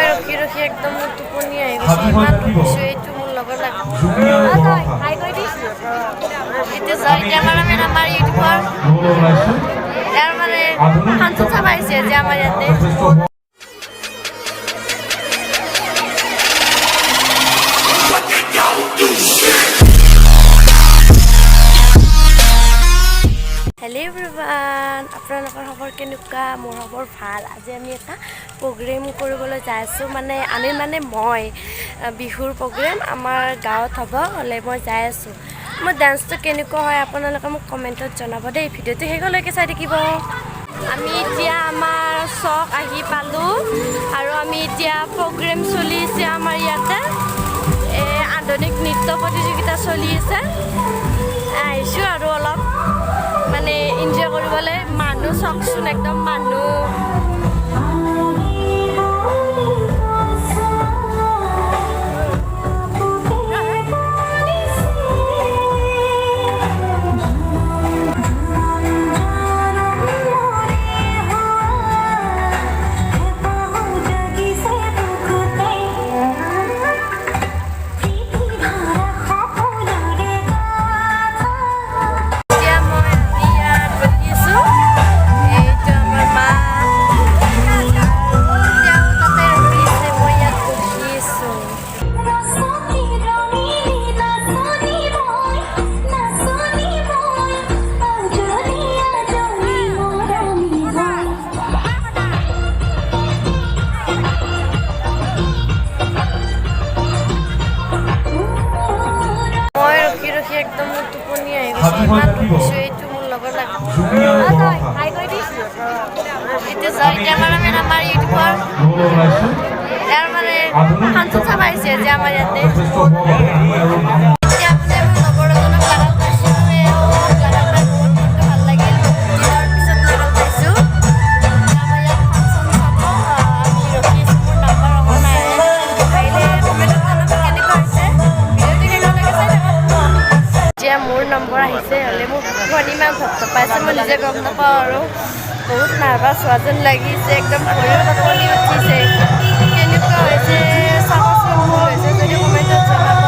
ৰখি ৰখি একদম টোপনি আহি গৈছে ইমান এইটো মোৰ লগত লাগে এতিয়া মানে আমাৰ ইউটিউবৰ ইয়াৰ মানে ফাংচন চাব আহিছে যে আমাৰ ইয়াতে হেল্ল' এভৰিৱান আপোনালোকৰ খবৰ কেনেকুৱা মোৰ খবৰ ভাল আজি আমি এটা প্ৰগ্ৰেম কৰিবলৈ যাই আছোঁ মই বিহুৰ প্ৰগ্ৰেম আমাৰ গাঁৱত হ'ব হ'লে মই যাই আছোঁ মোৰ ডান্সটো কেনেকুৱা হয় আপোনালোকে মোক কমেণ্টত জনাব দেই ভিডিঅ'টো শেষলৈকে চাই থাকিব আমি এতিয়া আমাৰ চক আহি পালোঁ আৰু আমি এতিয়া প্ৰগ্ৰেম চলি আছে আমাৰ ইয়াতে আধুনিক নৃত্য প্ৰতিযোগিতা চলি আছে আহিছোঁ আৰু অলপ মানে এনজয় কৰিবলৈ মানুহ চাওকচোন একদম মানুহ একদম টোপনি আহি গৈছে ইমান এইটো মোৰ লগত লাগে এতিয়া মানে আমাৰ ইউটিউবৰ ইয়াৰ মানে ফাংচন চাব আহিছে যে আমাৰ ইয়াতে মোৰ নম্বৰ আহিছে হ'লে মোক ইমান ভক্ত পাইছে মই নিজে গম নাপাওঁ আৰু বহুত নাৰ্ভাছ হোৱা যেন লাগিছে একদম ভৰিও টোপনি উঠিছে কেনেকুৱা হৈছে চাবচোন ভুল হৈছে যদি কমেণ্টত জনাব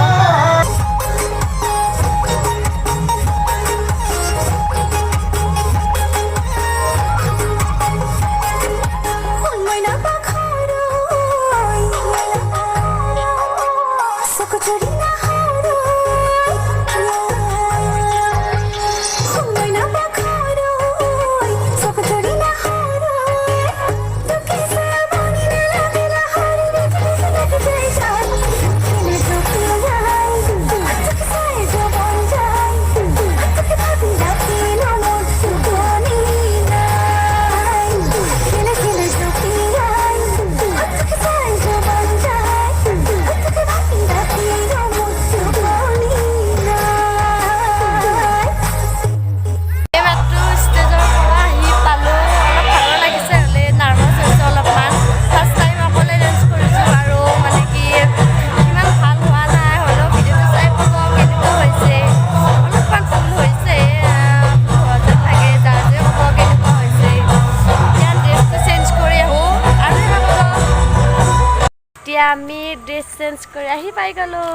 আমি ড্ৰেছ চেঞ্জ কৰি আহি পাই গ'লোঁ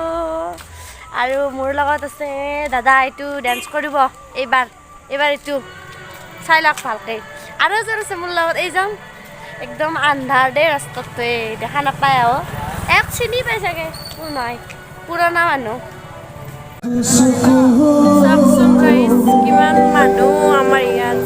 আৰু মোৰ লগত আছে দাদা এইটো ডেন্স কৰিব এইবাৰ এইটো চাই লওক ভালকৈ আৰু এজন আছে মোৰ লগত এইজন একদম আন্ধাৰ দেই ৰাস্তাটোৱে দেখা নাপায় আৰু এক চিনি পাই চাগে কোন হয় পুৰণা মানুহ চাওকচোন গাইজ কিমান মানুহ আমাৰ ইয়াত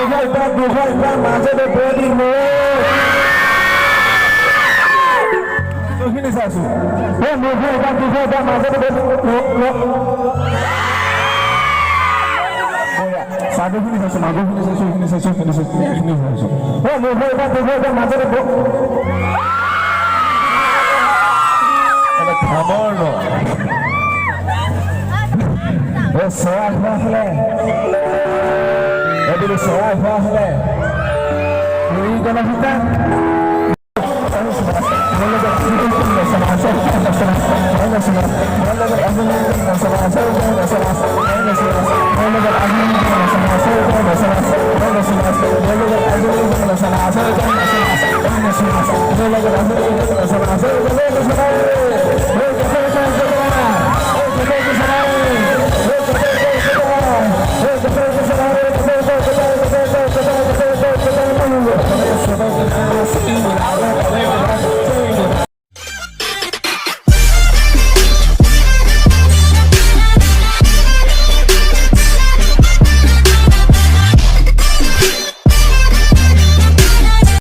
দুখন মাজতে বডি খিনি চাইছো মাজতে চাদৰখিনি চাইছো মাজৰখিনি চাইছো এইখিনি চাইছো এইখিনি চাইছো এইখিনি চাইছো মাজতে খামৰ ন চৰা খোৱা হলে এইটো চৰা খোৱা হলে